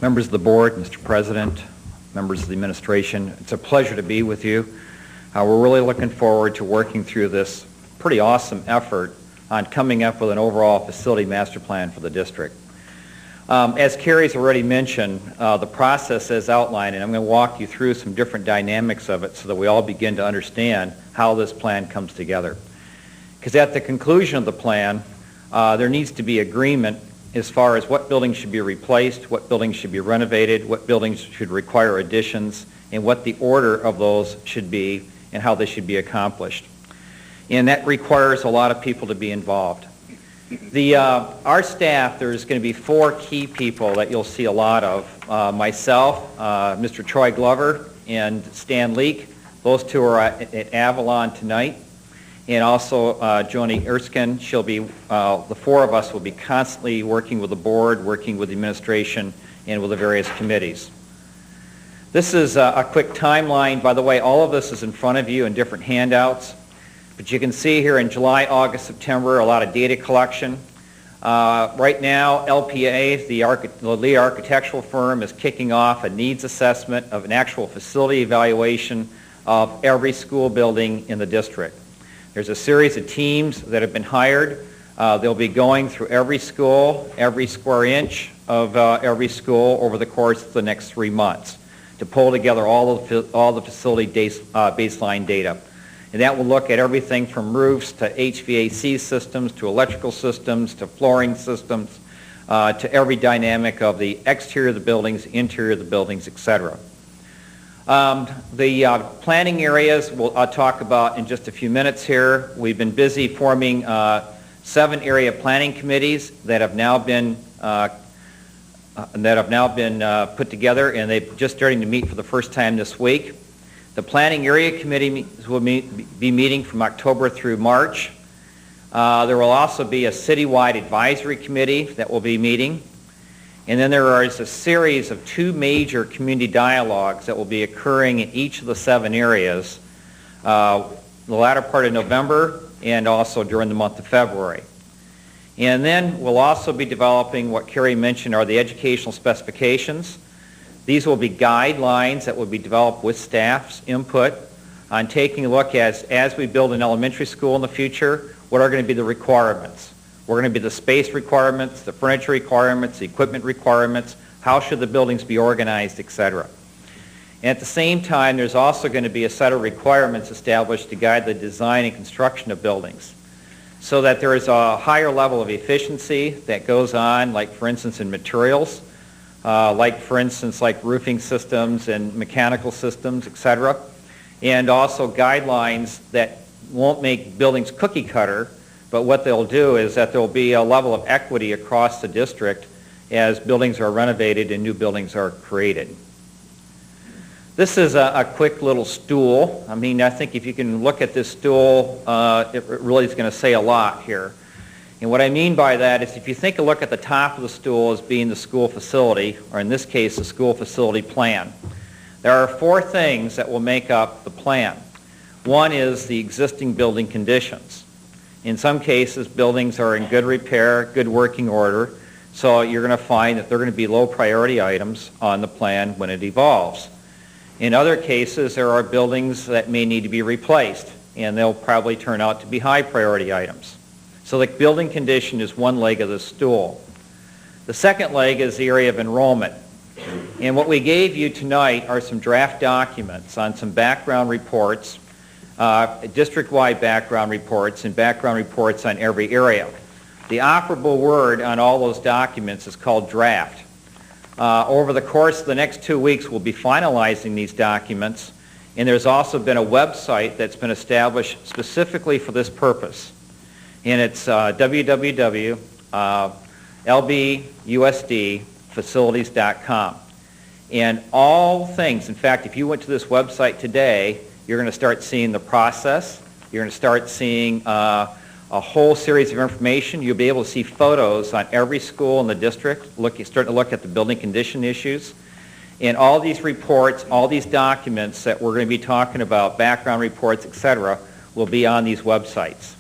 Members of the board, Mr. President, members of the administration, it's a pleasure to be with you. We're really looking forward to working through this pretty awesome effort on coming up with an overall facility master plan for the district. As Carrie's already mentioned, the process is outlined, and I'm going to walk you through some different dynamics of it so that we all begin to understand how this plan comes together. Because at the conclusion of the plan, there needs to be agreement as far as what buildings should be replaced, what buildings should be renovated, what buildings should require additions, and what the order of those should be and how they should be accomplished. And that requires a lot of people to be involved. Our staff, there's going to be 4 key people that you'll see a lot of. Myself, Mr. Troy Glover, and Stan Leak. Those 2 are at Avalon tonight. And also Joni Erskine. She'll be, the 4 of us will be constantly working with the board, working with the administration, and with the various committees. This is a quick timeline. By the way, all of this is in front of you in different handouts. But you can see here in July, August, September, a lot of data collection. Right now, LPA, the lead architectural firm, is kicking off a needs assessment of an actual facility evaluation of every school building in the district. There's a series of teams that have been hired. They'll be going through every school, every square inch of every school over the course of the next 3 months to pull together all the facility baseline data. And that will look at everything from roofs to HVAC systems to electrical systems to flooring systems to every dynamic of the exterior of the buildings, interior of the buildings, etc. The planning areas I'll talk about in just a few minutes here. We've been busy forming 7 area planning committees that have now been put together, and they're just starting to meet for the first time this week. The planning area committee will be meeting from October through March. There will also be a citywide advisory committee that will be meeting. And then there is a series of 2 major community dialogues that will be occurring in each of the 7 areas the latter part of November and also during the month of February. And then we'll also be developing what Carrie mentioned are the educational specifications. These will be guidelines that will be developed with staff's input on taking a look as we build an elementary school in the future, what are going to be the requirements. What are going to be the space requirements, the furniture requirements, the equipment requirements, how should the buildings be organized, etc. And at the same time, there's also going to be a set of requirements established to guide the design and construction of buildings so that there is a higher level of efficiency that goes on, like for instance in materials, like for instance like roofing systems and mechanical systems, etc. And also guidelines that won't make buildings cookie cutter, but what they'll do is that there will be a level of equity across the district as buildings are renovated and new buildings are created. This is a quick little stool. I mean, I think if you can look at this stool, it really is going to say a lot here. And what I mean by that is if you take a look at the top of the stool as being the school facility, or in this case, the school facility plan, there are 4 things that will make up the plan. One is the existing building conditions. In some cases, buildings are in good repair, good working order, so you're going to find that they're going to be low priority items on the plan when it evolves. In other cases, there are buildings that may need to be replaced, and they'll probably turn out to be high priority items. So the building condition is one leg of the stool. The second leg is the area of enrollment. And what we gave you tonight are some draft documents on some background reports, district-wide background reports, and background reports on every area. The operable word on all those documents is called draft. Over the course of the next 2 weeks, we'll be finalizing these documents, and there's also been a website that's been established specifically for this purpose. And it's www.LBUSDfacilities.com. And all things, in fact, if you went to this website today, you're going to start seeing the process. You're going to start seeing a whole series of information. You'll be able to see photos on every school in the district, starting to look at the building condition issues. And all these reports, all these documents that we're going to be talking about, background reports, etc., will be on these websites.